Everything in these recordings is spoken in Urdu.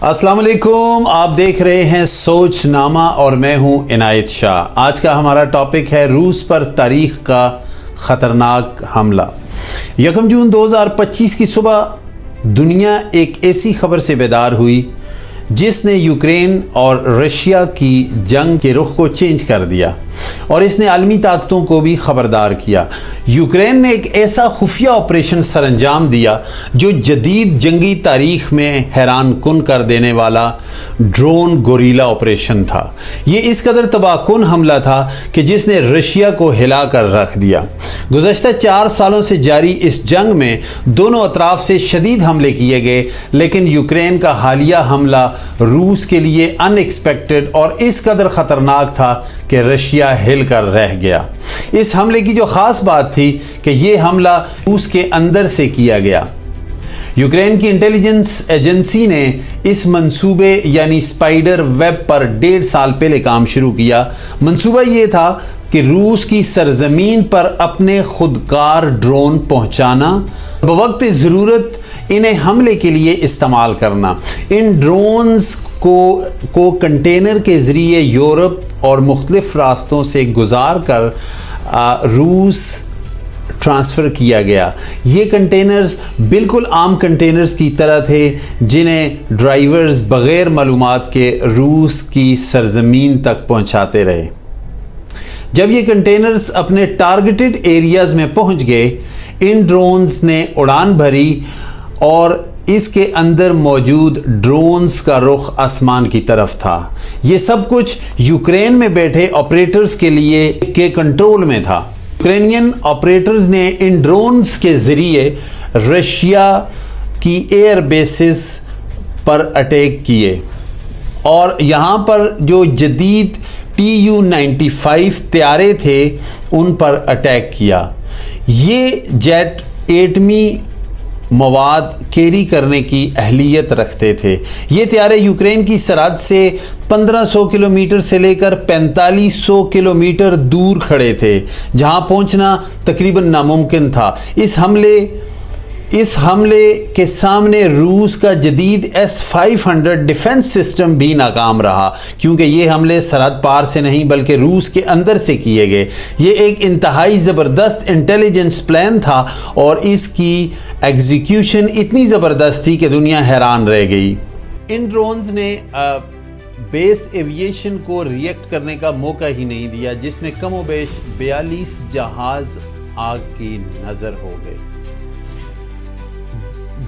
السلام علیکم، آپ دیکھ رہے ہیں سوچ نامہ اور میں ہوں عنایت شاہ۔ آج کا ہمارا ٹاپک ہے روس پر تاریخ کا خطرناک حملہ۔ 1 جون 2025 کی صبح دنیا ایک ایسی خبر سے بیدار ہوئی جس نے یوکرین اور رشیا کی جنگ کے رخ کو چینج کر دیا اور اس نے عالمی طاقتوں کو بھی خبردار کیا۔ یوکرین نے ایک ایسا خفیہ آپریشن سر انجام دیا جو جدید جنگی تاریخ میں حیران کن کر دینے والا ڈرون گوریلا آپریشن تھا۔ یہ اس قدر تباہ کن حملہ تھا کہ جس نے رشیا کو ہلا کر رکھ دیا۔ گزشتہ 4 سالوں سے جاری اس جنگ میں دونوں اطراف سے شدید حملے کیے گئے، لیکن یوکرین کا حالیہ حملہ روس کے لیے ان ایکسپیکٹڈ اور اس قدر خطرناک تھا کہ رشیا ہل کر رہ گیا۔ اس حملے کی جو خاص بات تھی کہ یہ حملہ روس کے اندر سے کیا گیا۔ یوکرین کی انٹیلیجنس ایجنسی نے اس منصوبے یعنی اسپائڈر ویب پر 1.5 سال پہلے کام شروع کیا۔ منصوبہ یہ تھا کہ روس کی سرزمین پر اپنے خودکار ڈرون پہنچانا، بوقت ضرورت انہیں حملے کے لیے استعمال کرنا۔ ان ڈرونز کو کنٹینر کے ذریعے یورپ اور مختلف راستوں سے گزار کر روس ٹرانسفر کیا گیا۔ یہ کنٹینرز بالکل عام کنٹینرز کی طرح تھے جنہیں ڈرائیورز بغیر معلومات کے روس کی سرزمین تک پہنچاتے رہے۔ جب یہ کنٹینرز اپنے ٹارگیٹڈ ایریاز میں پہنچ گئے، ان ڈرونز نے اڑان بھری اور اس کے اندر موجود ڈرونز کا رخ آسمان کی طرف تھا۔ یہ سب کچھ یوکرین میں بیٹھے آپریٹرز کے کنٹرول میں تھا۔ یوکرینین آپریٹرز نے ان ڈرونز کے ذریعے رشیا کی ایئر بیسز پر اٹیک کیے اور یہاں پر جو جدید Tu-95 طیارے تھے ان پر اٹیک کیا۔ یہ جیٹ ایٹمی مواد کیری کرنے کی اہلیت رکھتے تھے۔ یہ طیارے یوکرین کی سرحد سے 1500 کلومیٹر سے لے کر 4500 کلومیٹر دور کھڑے تھے، جہاں پہنچنا تقریباً ناممکن تھا۔ اس حملے کے سامنے روس کا جدید S-500 ڈیفنس سسٹم بھی ناکام رہا، کیونکہ یہ حملے سرحد پار سے نہیں بلکہ روس کے اندر سے کیے گئے۔ یہ ایک انتہائی زبردست انٹیلیجنس پلان تھا اور اس کی ایگزیکیوشن اتنی زبردست تھی کہ دنیا حیران رہ گئی۔ ان ڈرونز نے بیس ایویشن کو ریئیکٹ کرنے کا موقع ہی نہیں دیا، جس میں کم و بیش 42 جہاز آگ کی نظر ہو گئے۔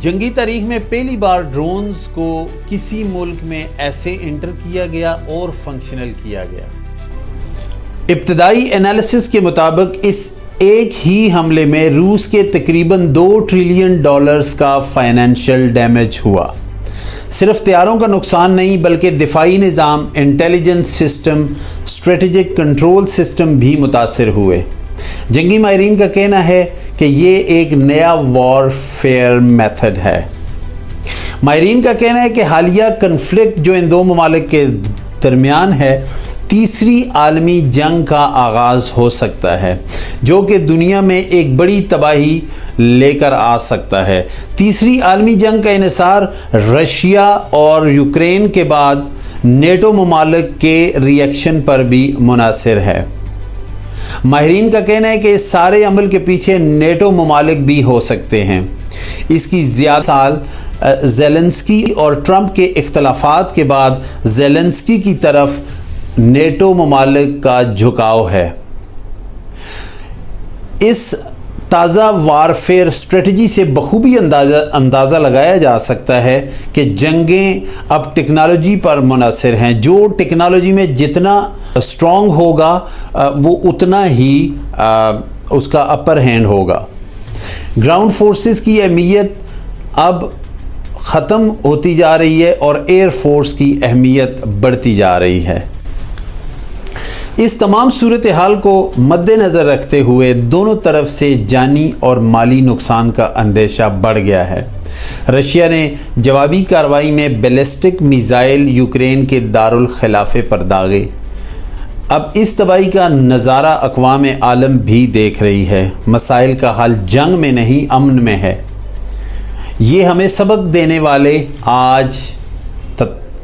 جنگی تاریخ میں پہلی بار ڈرونز کو کسی ملک میں ایسے انٹر کیا گیا اور فنکشنل کیا گیا۔ ابتدائی انالیسس کے مطابق اس ایک ہی حملے میں روس کے تقریباً $2 ٹریلین کا فائنینشیل ڈیمیج ہوا۔ صرف طیاروں کا نقصان نہیں بلکہ دفاعی نظام، intelligence system, strategic control system بھی متاثر ہوئے۔ جنگی ماہرین کا کہنا ہے کہ یہ ایک نیا وار فیئر میتھڈ ہے۔ ماہرین کا کہنا ہے کہ حالیہ کنفلکٹ جو ان دو ممالک کے درمیان ہے، تیسری عالمی جنگ کا آغاز ہو سکتا ہے، جو کہ دنیا میں ایک بڑی تباہی لے کر آ سکتا ہے۔ تیسری عالمی جنگ کا انحصار رشیا اور یوکرین کے بعد نیٹو ممالک کے ری ایکشن پر بھی منحصر ہے۔ ماہرین کا کہنا ہے کہ اس سارے عمل کے پیچھے نیٹو ممالک بھی ہو سکتے ہیں۔ اس کی زیادہ سال زیلنسکی اور ٹرمپ کے اختلافات کے بعد زیلنسکی کی طرف نیٹو ممالک کا جھکاؤ ہے۔ اس تازہ وارفیئر اسٹریٹجی سے بخوبی اندازہ لگایا جا سکتا ہے کہ جنگیں اب ٹیکنالوجی پر منحصر ہیں۔ جو ٹیکنالوجی میں جتنا اسٹرانگ ہوگا وہ اتنا ہی اس کا اپر ہینڈ ہوگا۔ گراؤنڈ فورسز کی اہمیت اب ختم ہوتی جا رہی ہے اور ایئر فورس کی اہمیت بڑھتی جا رہی ہے۔ اس تمام صورتحال کو مد نظر رکھتے ہوئے دونوں طرف سے جانی اور مالی نقصان کا اندیشہ بڑھ گیا ہے۔ رشیا نے جوابی کارروائی میں بیلسٹک میزائل یوکرین کے دارالخلافے پر داغے۔ اب اس تباہی کا نظارہ اقوام عالم بھی دیکھ رہی ہے۔ مسائل کا حل جنگ میں نہیں، امن میں ہے۔ یہ ہمیں سبق دینے والے آج